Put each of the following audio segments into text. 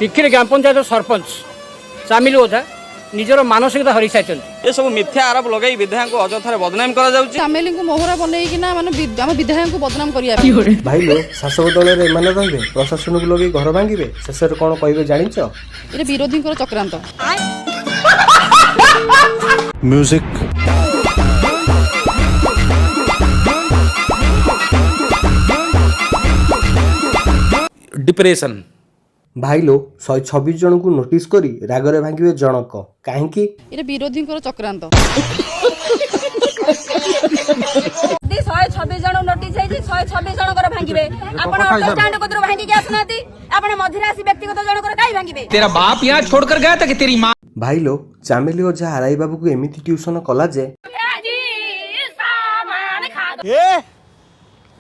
टिक्की ग्राम पंचायत सरपंच चामिल ओझा निजर मानसिकता हरी सारी ये सब मिथ्या आरोप लगे विधायक को अजथार बदनाम करा जाउची। चामेली को मोहरा बनईकिना माने आम विधायक को बदनाम करिया भाई लो शासक दल रे एମାନେ रहबे प्रशासन को लगे घर भांगिबे शेषर कोन कहबे जानिछ ये विरोधी चक्रांत म्यूजिक डिप्रेशन भाई लो 126 जन को नोटिस करी रागरे भांगिबे जनक काहेकि ये विरोधी चक्रांत 126 जन नोटिस है 126 जन कर भांगिबे आपण ऑटो स्टैंड को भांगी के आसनाती आपण मध्यराशि व्यक्तिगत जन कर काई भांगिबे तेरा बाप यहाँ छोड़कर गया था कि तेरी माँ। भाई लो चामेली ओझा आराई बाबू को एमिति ट्यूशन कला जे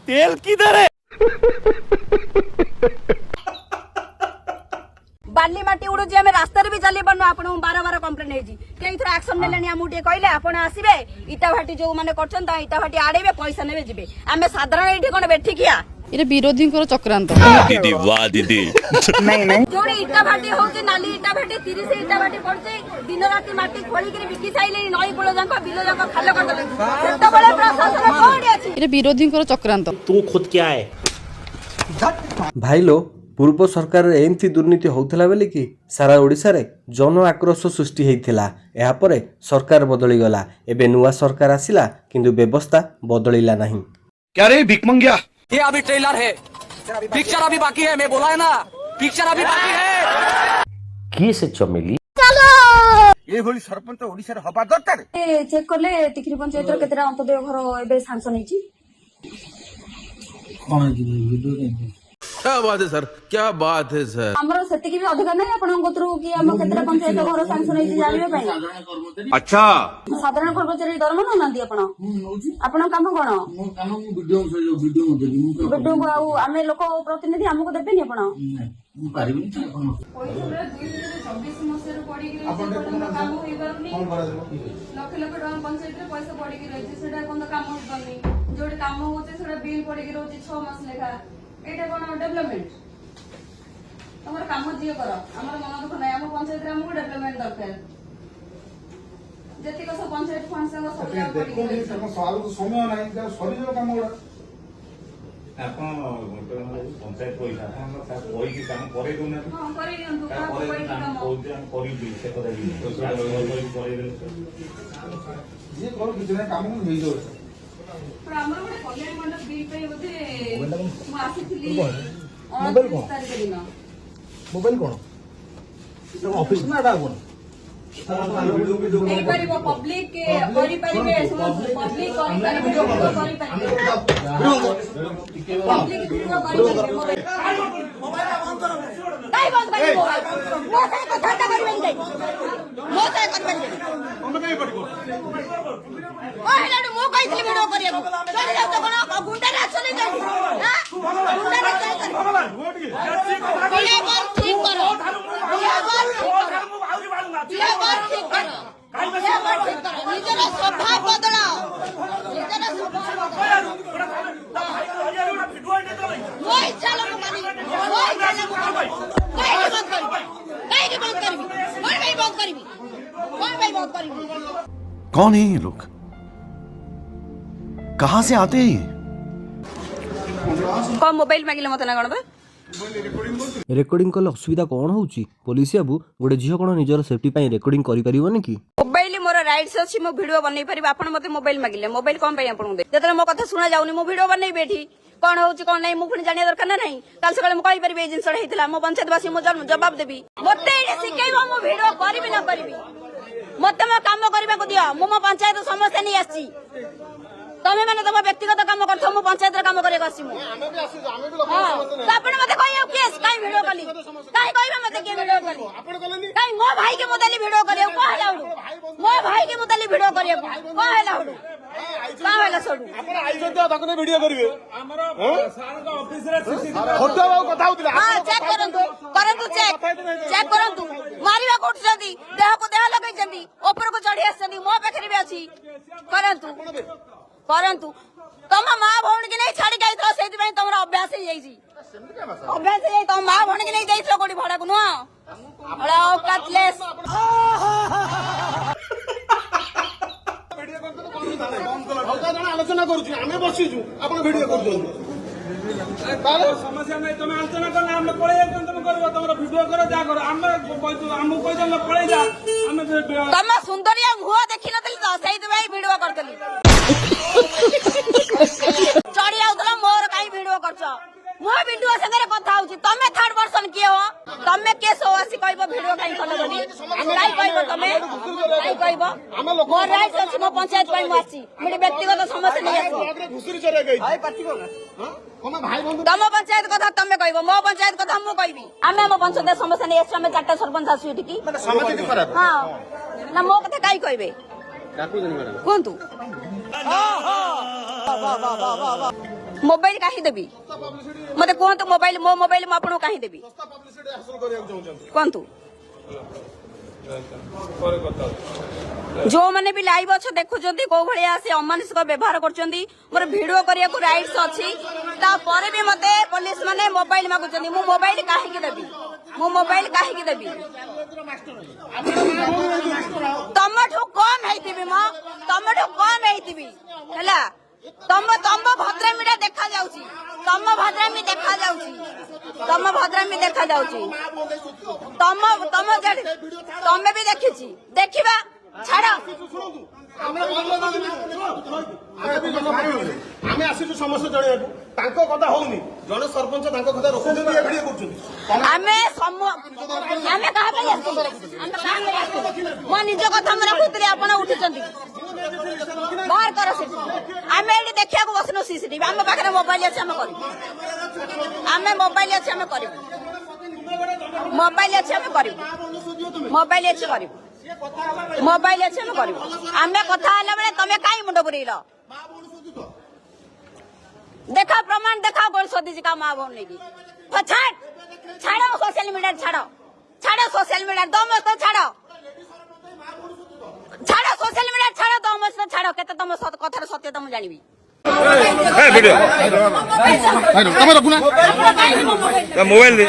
तेल किधर है? बाली माटी उडुची आमे रास्ता रे भी चली पन्नु आपण बार बार कंप्लेंट हेजी के इथरा एक्शन नेलेनी हमु टे कहले आपण आसीबे इटा भाटी जो माने करछन ता इटा भाटी आडेबे पैसा नेबे जिबे आमे साधारण एठी कोन बेठी किया ये विरोधी चक्रांत दीदी वाह दीदी नहीं जोड़ी इटा भाटी होची नाली इटा भाटी 30 इटा भाटी पड़ছে दिन राती माटी खोली के बिकी साइले नई कुळ जांक बिलो जांक खाल कर देले सेता बळे प्रशासन कोडी अछि ये विरोधी चक्रांत तू खुद क्या है? भाई लो पूर्व सरकार एमती दुर्नीति होउथला बेले कि सारा ओडिसा रे जन आक्रोश सृष्टि हेइथिला एहा परे सरकार बदली गला एबे नुवा सरकार आसिला किंतु व्यवस्था बदलिला नहीं। क्या रे भिकमंगिया? ये अभी ट्रेलर है, पिक्चर अभी बाकी है। मैं बोला है ना, पिक्चर अभी बाकी है। किए से चमेली ये भली सरपंच ओडिसा रे हबा दरकार ए चेक करले टिकरी पंचायत रे केतरा अंतदय घर एबे सैंक्शन हेची क्या बात है सर, क्या बात है सर। हमरो सेति की भी अधिकार नै आपन गोत्रु कि हम केतरा पंचायत घर सैंक्शन हेची जानिबे पई अच्छा साधारण कर्मचारी दरमा न नांदी आपन आपन काम कोन काम वीडियो वीडियो को आउ आमे लोक प्रतिनिधि हमको देबेनी आपन एटा कोन डेवलपमेंट हमर काम दियो करो हमर मन दुख नै हम पंचायत रे हमको डेवलपमेंट दरकार जति को सब पंचायत फंड संग सब या देखो ये सवाल तो समय नाही जा सरी जो काम उडा अपन पंचायत पैसा अपन कोई की काम करे दो ना। हां करे दियंतु का कोई काम कोई भी से करे दी तो करे दे ये करो कितने काम में होई जो पर हमर गोटे कल्याण मंडप बिल पे होते मु आसीथिली मोबाइल कोन मोबाइल कोन ऑफिस ना डा कोन नहीं परिबो पब्लिक के करि परिबे पब्लिक करि परिबे पब्लिक वीडियो करि नहीं बंद करिबो मो से कथा करबे नहीं मो से करबे हम नहीं पड़को ओ हेलाडू मो कहितली वीडियो करिया चली जाऊ तो कोन गुंडा रे चली जाऊ हां गुंडा रे चली जाऊ ये बात ठीक करो ये बात ठीक करो ये बात ठीक करो ये बात ठीक करो निजरा स्वभाव बदलाओ निजरा स्वभाव मोई चलो मनी मोई चलो काहे के बंद करबी कोन भाई बंद करबी कोन भाई बंद करबी कौन है ये लोग? कहाँ से आते हैं? कौन मोबाइल मांगिले मत ना गणबे रेकर्डिंग कले असुविधा कौन होउची पुलिस बाबू गोटे झियो कोन निजर सेफ्टी पई रेकर्डिंग करि परिबोनी कि मोबाइल मोर राइट्स अछि मो वीडियो बनई परिबा आपण मते मोबाइल मांगिले मोबाइल कोन पई आपण दे जतरे मो कथा सुना जाउनी मो वीडियो बनई बेठी कोन होउची कोन नै मु फुनी जानिया दरकार ना नहीं काल सकाळे मु कहि परिबे जिंसड हेतिला मो पंचायतवासी मो जवाब देबी मते एने सिकेइबो मो वीडियो करबी ना करबी मते मो काम करबा को दियो मो पंचायत समस्या नहीं आछि तमे माने तम व्यक्तिगत काम करथो मो पंचायत रे काम करे आसी मो आपण मते कहियो केस काई वीडियो कली काई कहबा मते के वीडियो कली आपण कलनी काई मो भाई के मुदली वीडियो करे को हलाउडू मो भाई के मुदली वीडियो करे को हलाउडू का हला सोडू आपण आइजो तो ताको वीडियो करिवे हमर सार का ऑफिस रे फोटो कथा होतिला हां चेक करंतु चेक करंतु मारिबा कोठ जंदी देह को देह लगै जंदी ऊपर को चढ़ी आसंदी मो पेखरी भी अछि परंतु तम मां भौण के नहीं छाड़ी गई तो सेति पई तमरा अभ्यास ହେଇଯାଇଛି ଅଭ୍ୟାସ ହେଇଯାଇଛି ତମ ମା ଭଣକି ନେଇ ଯାଇଥିଲ କୋଉଠି ଭଡାକୁ ନୁହଁ ଅକାତଲେସ୍ ଆଲୋଚନା କରୁଛୁ ଆମେ ବସିଛୁ ଆପଣ ଭିଡିଓ କରୁଛନ୍ତି ସମସ୍ୟା ନାହିଁ ତମେ ଆଲୋଚନା କଲେ ଆମେ ପଳେଇ ଯାଉଛନ୍ତି ତମେ କରିବ ତମର ଭିଡିଓ କର ଯାହା କର ଆମେ ଆମକୁ କହିଦେଲ ପଳେଇ ଯା ଆମେ ତମ ସୁନ୍ଦରିଆ ମୁହଁ ଦେଖିନଥିଲି ତ ସେଇଥିପାଇଁ ଭିଡିଓ କରିଥିଲି ଚଢି ଯାଉଥିଲ ମୋର କାଇଁ ଭିଡିଓ କରୁଛ ମୁଁ ଭିଡିଓ ସାଙ୍ଗରେ କଥା ହଉଛି ତମେ ଥାର୍ଡ ପର୍ସନ କିଏ हो ତମେ କେସ हो ଆସି କହିବ ଭିଡିଓ କାଇଁ କଲ ବୋଲି କାଇଁ କହିବ ତମେ କାଇଁ କହିବ ମୋର ରାଇଟ୍ ଅଛି ମୋ ପଞ୍ଚାୟତ ପାଇଁ ମୁଁ ଆସିଛି ମୁଁ ବ୍ୟକ୍ତିଗତ ସମସ୍ୟା ନେଇ ଆସିଛି ତମ ପଞ୍ଚାୟତ କଥା ତମେ କହିବ ମୋ ପଞ୍ଚାୟତ କଥା ମୁଁ କହିବି ଆମେ ଆମ ପଞ୍ଚାୟତ ସମସ୍ୟା ନେଇ ଆସିଛୁ ଆମେ 4ଟା ସରପଞ୍ଚ ଆସୁ ଏଠିକି ହଁ ନା ମୋ କଥା କାଇଁ କହିବେ କୁହନ୍ତୁ मोबाइल कहीं देवी मत कहतु मोबाइल मो मोबाइल मु आपको कहीं देवी कहतु जो मैंने भी लाइव अच्छे देखुं कौ भाया से अमानुषिक व्यवहार कर मोर भिडियो करने को राइट्स अच्छी भी मत पुलिस माने मोबाइल मागुच मु मोबाइल कहीं देवी मु मोबाइल कहीं देवी तमठू कम है तमठू कम है तम तम भद्रामी देखा जाउची तम भद्रामी देखा जाउची तम भद्रामी देखा जाउची तम तम तमे भी देखिची देखिबा छाड़ ଆମେ ଆସିଛୁ ସମସ୍ତେ ଜଣେଇବାକୁ ତାଙ୍କ କଥା ହଉନି ଜଣେ ସରପଞ୍ଚ ତାଙ୍କ କଥା ରଖୁଛନ୍ତି ଏ ଭିଡିଓ କରୁଛନ୍ତି ଆମେ ଆମେ କାହା ପାଇଁ ଆସିଛୁ ଆମେ କାହା ପାଇଁ ଆସିଛୁ ମୋ ନିଜ କଥା ମୁଁ ରଖୁଥିଲି ଆପଣ ଉଠିଛନ୍ତି बाहर करो आमे एडी देखियाको बसनो सीसीटीवी आमे पाखरे मोबाइल अछि आमे करिबु आमे मोबाइल अछि आमे करिबु मोबाइल अछि आमे करिबु मोबाइल अछि करिबु मोबाइल अछि आमे करिबु आमे कथा हला बेले तमे काई मुंड पुरीलो देखा प्रमाण देखा बोल सोदी जी का मां बोल नेकी छाड़ छाड़ो सोशल मीडिया छाड़ो छाड़ो सोशल मीडिया दम तो छाड़ो छाड़ो सोशल मीडिया छाड़ो दम तो छाड़ो केते तुम कथार सत्यता मु जानिबी ए वीडियो तमे रखुना मोबाइल दे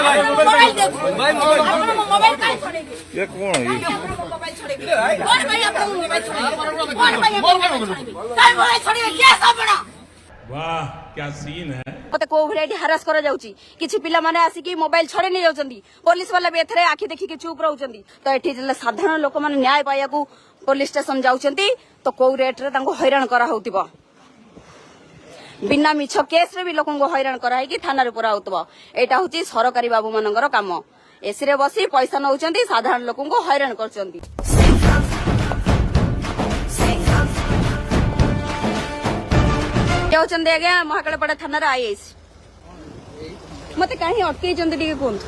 मोबाइल काई छोड़ेगी ये कौन है मोबाइल छोड़ेगी कौन भाई आप मोबाइल छोड़ेगी कौन भाई मोबाइल छोड़ेगी काई मोबाइल छोड़ेगी के सबना वाह क्या सीन है मते को भेराइटी हरास करा जाउची किछि पिला माने आसी कि मोबाइल छड़े नै जाउचंदी पुलिस वाला भी एथरे आखि देखि के चुप रहउचंदी तो एठी जले साधारण लोक माने न्याय पायाकू पुलिस स्टेशन जाउचंदी तो को रेट रे तांको हैरान करा होउतिबो बिना मिछ केस रे भी लोकन को हैरान करा है कि थाना रे पुरा होउतबो एटा होची सरकारी बाबू मानकर काम एसी रे बसी पैसा नउचंदी साधारण लोकन को हैरान करचंदी जाउचंदी आगे महाकालपड़ा थाना रे आईएस मते काहे अटके चंदी टिके कोन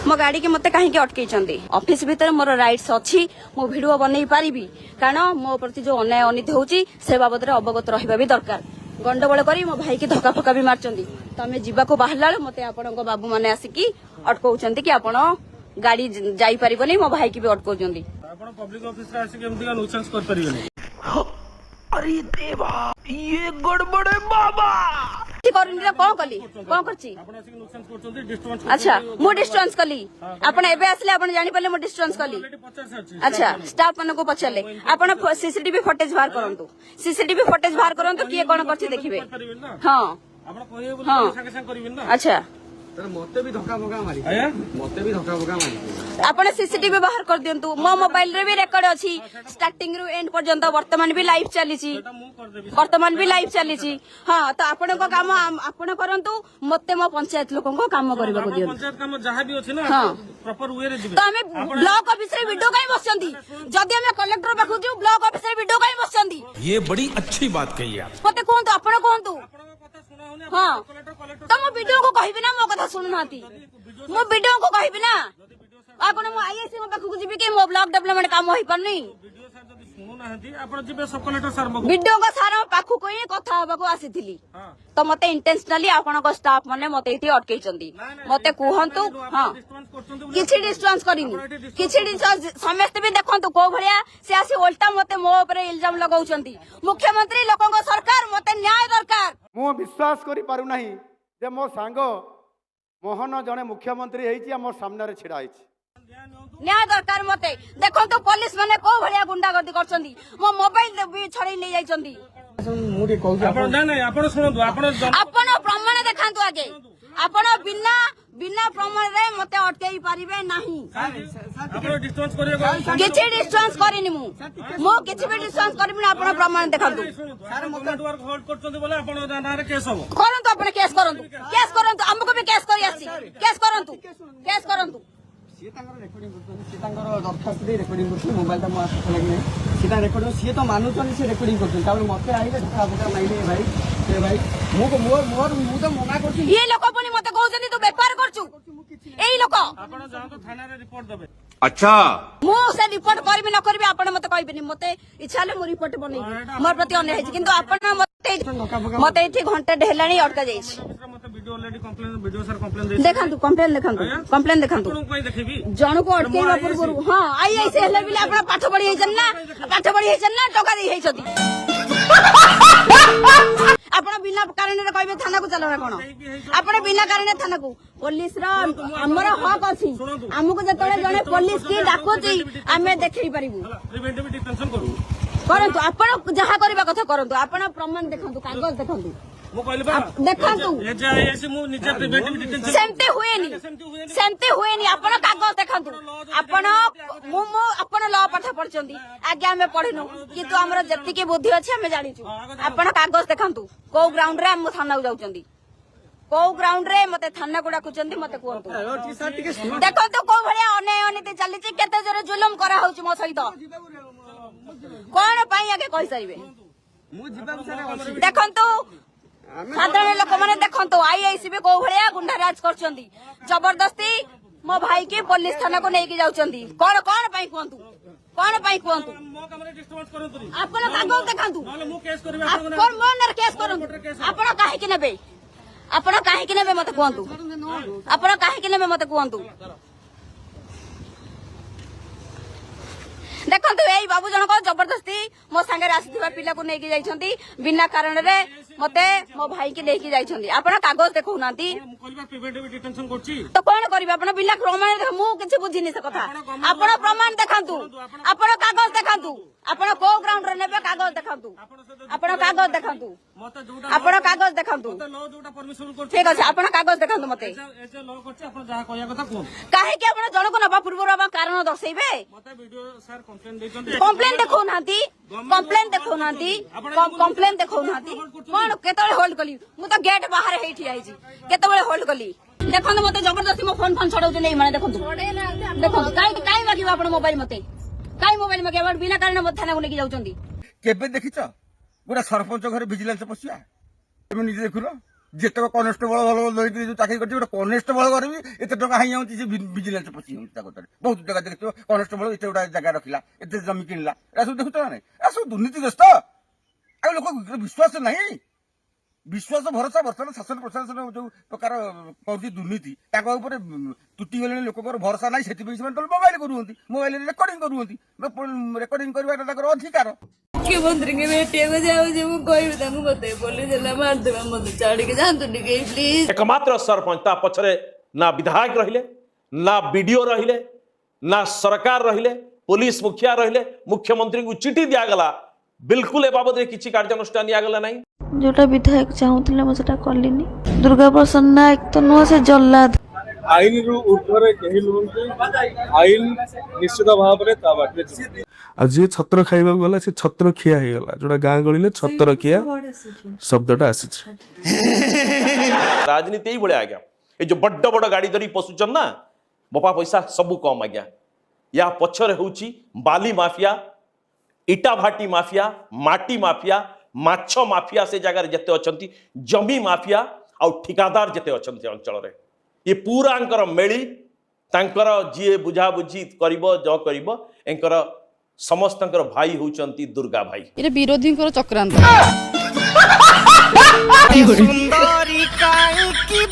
मो गाड़ी के मते काहे के अटके चंदी ऑफिस भीतर मोर राइट्स अछि मो वीडियो बनै पारिबी कारण मो प्रति जो अन्याय अनित होउची से बाबद रे अवगत रहिबा भी दरकार गंडगोल करी मो भाई की धक्का फक्का भी मारचंदी तमे जीवा को बाहरला मते आपन को बाबू माने आसी की अटकौचंदी कि आपन गाड़ी जाई परिबनी मो भाई की भी अटकौचंदी ଆପଣ ପବ୍ଲିକ ଅଫିସ ରେ ଆସିକି ଏମିତି नुसेंस कर परिबेनी अरे देवा ये गड़बड़ है बाबा करनी कौन कली कौन करची ଆପଣ ଆସିକି नुसेंस କରୁଛନ୍ତି डिस्टर्बेंस अच्छा मु डिस्टेंस कली आपण एबे आसले आपण जानि पले मु डिस्टेंस कली अच्छा स्टाफ मन को पछले आपण सीसीटीवी फुटेज बाहर करंतु सीसीटीवी फुटेज बाहर करंतु किए कोन करची देखिबे हां ଆପଣ କହିବେ ବୋଲି ସାଙ୍ଗେ ସାଙ୍ଗେ କରିବେନି ନା अच्छा मते भी धक्का बोका मारी आया मते भी धक्का बोका मारी आपण सीसीटीवी बाहर कर दियंतु मो मोबाइल रे भी रिकॉर्ड अछि स्टार्टिंग रु एंड पर्यंत वर्तमान भी लाइव चली छी वर्तमान भी लाइव चली छी हां तो आपण को काम आपण करंतु मते मो पंचायत लोकन को काम करबा को दियंतु पंचायत काम जहां भी अछि ना प्रॉपर वे रे दिबे तो हमें ब्लॉक ऑफिस रे वीडियो काई बसचंदी जदी हम कलेक्टर पाखु जो ब्लॉक ऑफिस रे वीडियो काई बसचंदी ये बड़ी अच्छी बात कही आप मते कोंतु आपण कोंतु हां तो मो वीडियो को कहबी ना मो कथा सुनु नाती मो वीडियो को कहबी ना आपण मो आईएससी मो पाखु जिबी के मो ब्लॉक डेवलपमेंट काम होई परनी वीडियो सर जदी सुनु नाहंती आपण जिबे सब कलेक्टर सर वीडियो को सार पाखु कोई कथा होबा को आसीथिली तो मते इंटेंशनली आपण को स्टाफ माने मते इति अटकै चंदी मते कुहंतु हां किछि डिस्टेंस करिनी किछि डिस्टेंस समस्त भी देखंतु को भलिया से आसी उल्टा मते मो ऊपर इल्जाम लगाउचंदी मुख्यमंत्री लोकन को सरकार मते न्याय दरकार मु विश्वास करि पारु नाही से मो सांग मोहन जड़े मुख्यमंत्री होती मो सामने छिड़ा होती न्याय दरकार मते देखो तो पुलिस माने को भलिया गुंडागर्दी करछंदी मो मोबाइल भी छड़े नै जाइछंदी ଆପଣ ଶୁଣନ୍ତୁ आपण प्रमाण देखांतु आगे आपण बिना प्रमाण रे मते अटकेई परिबे नाही किछि डिस्टेंस करिनि मु किछि भी डिस्टेंस करबि ना आपण प्रमाण देखांतु करंतु आपण केस करंतु हमको भी केस करी आसी केस करंतु सी रेकर्डिंग दरखास्त रेकर्डिंग कर मोबाइल तो मुझे लगे सी रेकर्डिंग सी तो मानुचन से रेकर्डिंग कर मत आइले माइले भाई भाई मुझे मना कर ये लोक पुनी मते कहउछनी तू व्यापार करछु एई लोक आपण जान तो थाना रे रिपोर्ट देबे अच्छा मु से रिपोर्ट करबी न करबी आपण मते कहबेनी मते इच्छा ले मु रिपोर्ट बनै मोर प्रति अन्याय है किंतु आपण मते इठी घंटे ढेलाणी अटका जाईछ देखंतु कंप्लेन देखंतु जण को अटकेबा पूर्व हां आई से हेले बिले आपण पाठ पढी हेछन ना टका दे हेछती आपण बिना कारण रे कहबे थाना को चलो ना कोन आपण बिना कारण थाना को पुलिस रो हमर हक अछि हमको जतले जने पुलिस की डाकोची हमें देखै परिबू प्रिवेंटिव डिटेंशन करू करंतु आपण जहा करबा कथा करंतु आपण प्रमाण देखंतु कागज देखंतु मु कहले बा देखंतु एजे मु निजे प्रिवेंटिव डिटेंशन सेमते हुएनी आपण कागज देखंतु आपण आपण लॉ पाठ पढचंदी आगे हमें पढिनु किंतु हमर जत्ति के बुद्धि अछि हमें जानिछु आपण कागज देखंतु को ग्राउंड रे हम थाना जाउचंदी को ग्राउंड रे मते थाना को डाकुचंदी मते कोंतु देखंतु को भलिया अन्याय अनीति चली छि केते जरे जुलुम करा होउछि मो सहित कोन पई आगे कहि सरिबे देखंतु साधारण लोक माने देखंतु आईआईसी भी को भलिया गुंडा राज करचंदी जबरदस्ती मो भाई के पुलिस थाना को नेकी जाउचंदी कोन पई कोंतु आपण कागज देखंतु आपण मोनर केस करंतु आपण काहे कि नेबे मते कोंतु देखंतु एई बाबू जन को जबरदस्ती मो संगे आसीथिबा पिला को नेकी जाइछंती बिना कारण रे मते मो भाई के लेकी जाइछंती आपण कागज देखौ नांती तो कोन करबे आपण बिना प्रमाण देख मु किछ बुझिनी से कथा आपण प्रमाण देखंतु आपण कागज देखंतु आपण को ग्राउंड रे नेबे कागज देखंतु आपण कागज देखंतु ठीक अछि आपण कागज देखंतु मते काहे के आपण जण को नबा पूर्व रो कारण दर्शैबे कंप्लेन देखौ नांती कोन केतळे होल्ड कली मु तो गेट बाहर हेठी आइजी केतळे होल्ड कली देखंतु मते जबरदस्ती मो फोन छडौ नै माने देखंतु काई मागिबा आपण मोबाइल मते काई मोबाइल मागिबा बिना कारण मत थाना को लेके जाउचंदी केबे देखिछ गोटा सरपंच घर विजिलेंस पसिया तुम निजे देखुलो जेतक कनेस्टेबल भल जो चाकरी करछि गोटा कनेस्टेबल घर भी एते टका हाई जाउछि विजिलेंस पसि बहुत जगह देखियो कनेस्टेबल एते गोटा जगह रखिला एते जमी किनला ए सब देखुत ना ए सब दुर्नीति ग्रस्त आ लोक विश्वास नहीं विश्वास भरोसा वर्तमान शासन प्रशासन जो प्रकार करछि दुर्नीति ताको ऊपर टूटी गेले लोक भरोसा नहीं सेति से मोबाइल करूंती मोबाइल रेकर्डिंग करबा ताकर अधिकार मुख्यमंत्री के बेटे को जाऊ जे मु कहबे ताकू मते पुलिस ला मार देबा मते छाड़ी के जानतु निके प्लीज एकमात्र सरपंच ता पछरे ना विधायक रहिले ना बीडीओ रहिले ना सरकार रहिले पुलिस मुखिया रहिले मुख्यमंत्री को चिठी दिया गला बिल्कुल ए बाबद रे किछि कार्यानुष्ठान दिया गला नहीं जोटा विधायक चाहूतिले म सेटा करलिनी दुर्गा प्रसन्न नायक तो नो से जल्लाद आईन रु ऊपर केही लोगन आईन निश्चित भाव रे ता बाटे आ जे छत्र खाइबा गला से छत्र खिया हे गला जोटा गां गळिले छत्र खिया शब्दटा आसी राजनीति ही बड़े आ गया ये जो बड़ बड़ गाड़ी धरी पशुचन ना बपा पैसा सबू कम आ गया या पछरे होउची बाली माफिया इटा भाटी माफिया माटी माफिया माछ माफिया से जगह जेते अछंती जमी माफिया आ ठिकादार जेते अछंती अंचल रे ये पूरा अंकर मेली तांकर जी बुझा बुझी करिवो जो करिवो एंकर समस्तंकर भाई होउचंती दुर्गा भाई ये विरोधी को चक्रांत सुंदरी काई की